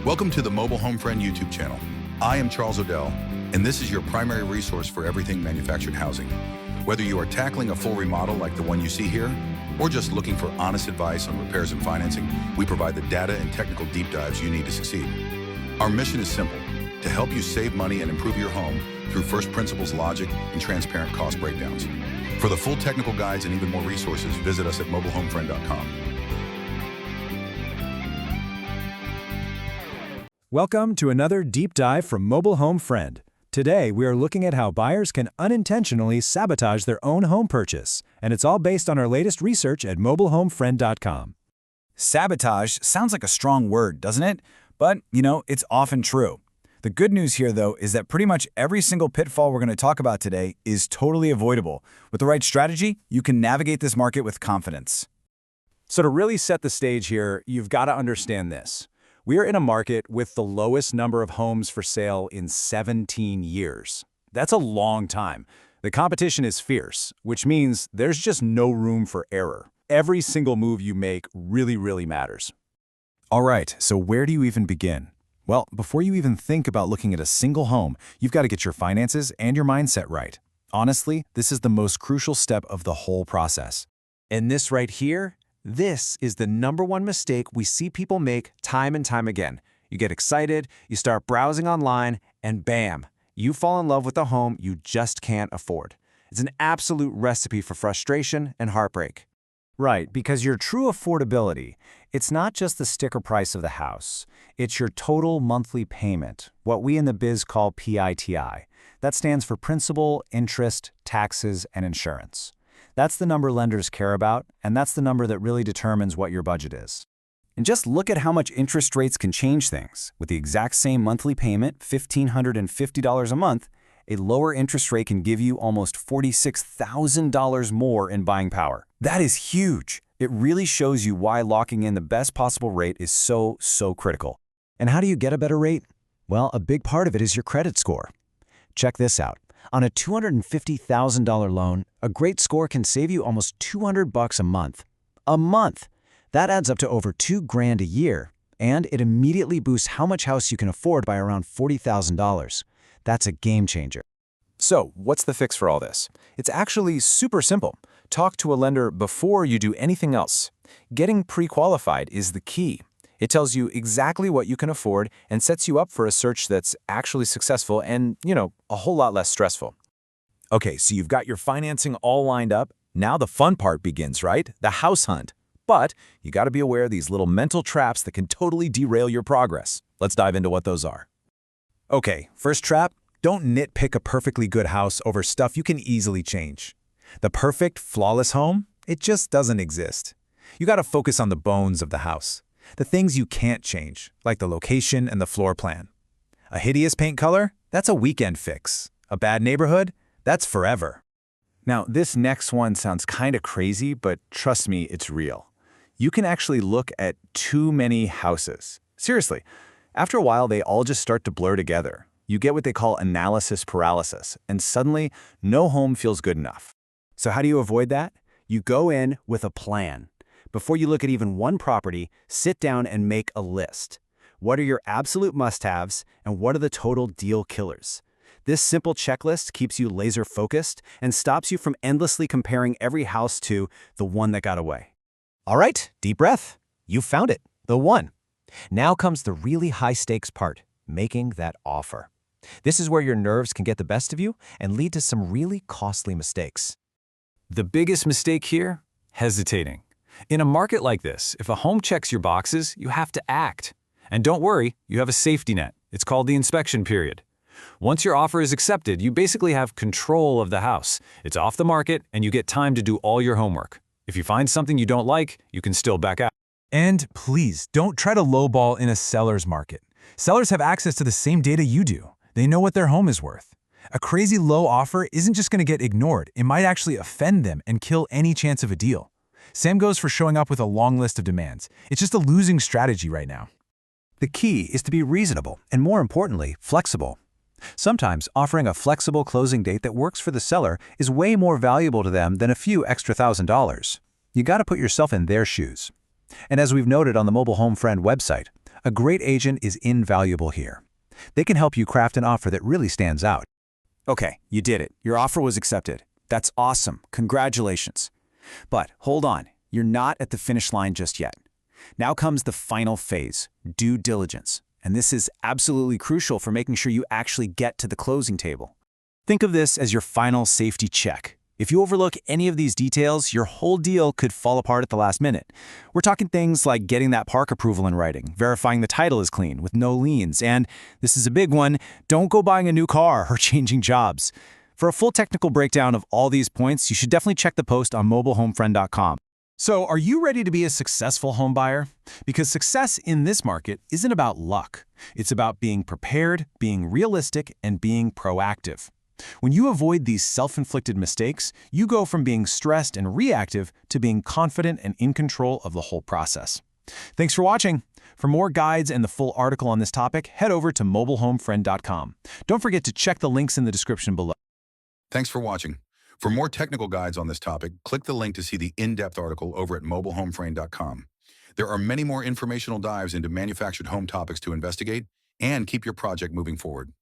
Welcome to the Mobile Home Friend YouTube channel. I am Charles Odell, and this is your primary resource for everything manufactured housing. Whether you are tackling a full remodel like the one you see here, or just looking for honest advice on repairs and financing, we provide the data and technical deep dives you need to succeed. Our mission is simple: to help you save money and improve your home through first principles logic and transparent cost breakdowns. For the full technical guides and even more resources, visit us at mobilehomefriend.com. Welcome to another deep dive from Mobile Home Friend. Today, we are looking at how buyers can unintentionally sabotage their own home purchase, and it's all based on our latest research at mobilehomefriend.com. Sabotage sounds like a strong word, doesn't it? But, it's often true. The good news here, though, is that pretty much every single pitfall we're going to talk about today is totally avoidable. With the right strategy, you can navigate this market with confidence. So to really set the stage here, you've got to understand this. We are in a market with the lowest number of homes for sale in 17 years. That's a long time. The competition is fierce, which means there's just no room for error. Every single move you make really matters. All right, so where do you even begin? Well, before you even think about looking at a single home, you've got to get your finances and your mindset right. Honestly, this is the most crucial step of the whole process. And this right here, this is the #1 mistake we see people make time and time again. You get excited, you start browsing online, and bam, you fall in love with a home you just can't afford. It's an absolute recipe for frustration and heartbreak. Right, because your true affordability, it's not just the sticker price of the house. It's your total monthly payment, what we in the biz call PITI. That stands for principal, interest, taxes, and insurance. That's the number lenders care about, and that's the number that really determines what your budget is. And just look at how much interest rates can change things. With the exact same monthly payment, $1,550 a month, a lower interest rate can give you almost $46,000 more in buying power. That is huge. It really shows you why locking in the best possible rate is so critical. And how do you get a better rate? Well, a big part of it is your credit score. Check this out. On a $250,000 loan, a great score can save you almost $200 a month. A month! That adds up to over $2,000 a year, and it immediately boosts how much house you can afford by around $40,000. That's a game changer. So, what's the fix for all this? It's actually super simple. Talk to a lender before you do anything else. Getting pre-qualified is the key. It tells you exactly what you can afford and sets you up for a search that's actually successful and, a whole lot less stressful. Okay, so you've got your financing all lined up. Now the fun part begins, right? The house hunt. But you got to be aware of these little mental traps that can totally derail your progress. Let's dive into what those are. Okay, first trap, don't nitpick a perfectly good house over stuff you can easily change. The perfect, flawless home, it just doesn't exist. You got to focus on the bones of the house. The things you can't change, like the location and the floor plan. A hideous paint color? That's a weekend fix. A bad neighborhood? That's forever. Now, this next one sounds kind of crazy, but trust me, it's real. You can actually look at too many houses. Seriously, after a while, they all just start to blur together. You get what they call analysis paralysis, and suddenly, no home feels good enough. So how do you avoid that? You go in with a plan. Before you look at even one property, sit down and make a list. What are your absolute must-haves, and what are the total deal killers? This simple checklist keeps you laser-focused and stops you from endlessly comparing every house to the one that got away. All right, deep breath. You found it, the one. Now comes the really high-stakes part, making that offer. This is where your nerves can get the best of you and lead to some really costly mistakes. The biggest mistake here? Hesitating. In a market like this, if a home checks your boxes, you have to act. And don't worry, you have a safety net. It's called the inspection period. Once your offer is accepted, you basically have control of the house. It's off the market, and you get time to do all your homework. If you find something you don't like, you can still back out. And please, don't try to lowball in a seller's market. Sellers have access to the same data you do. They know what their home is worth. A crazy low offer isn't just going to get ignored. It might actually offend them and kill any chance of a deal. Same goes for showing up with a long list of demands. It's just a losing strategy right now. The key is to be reasonable and, more importantly, flexible. Sometimes offering a flexible closing date that works for the seller is way more valuable to them than a few extra $1,000s. You got to put yourself in their shoes. And as we've noted on the Mobile Home Friend website, A great agent is invaluable here. They can help you craft an offer that really stands out. Okay, you did it. Your offer was accepted. That's awesome. Congratulations. But hold on, you're not at the finish line just yet. Now comes the final phase, due diligence. And this is absolutely crucial for making sure you actually get to the closing table. Think of this as your final safety check. If you overlook any of these details, your whole deal could fall apart at the last minute. We're talking things like getting that park approval in writing, verifying the title is clean with no liens, and, this is a big one, don't go buying a new car or changing jobs. For a full technical breakdown of all these points, you should definitely check the post on mobilehomefriend.com. So, are you ready to be a successful home buyer? Because success in this market isn't about luck. It's about being prepared, being realistic, and being proactive. When you avoid these self-inflicted mistakes, you go from being stressed and reactive to being confident and in control of the whole process. Thanks for watching. For more guides and the full article on this topic, head over to mobilehomefriend.com. Don't forget to check the links in the description below. Thanks for watching. For more technical guides on this topic, click the link to see the in-depth article over at mobilehomeframe.com. There are many more informational dives into manufactured home topics to investigate and keep your project moving forward.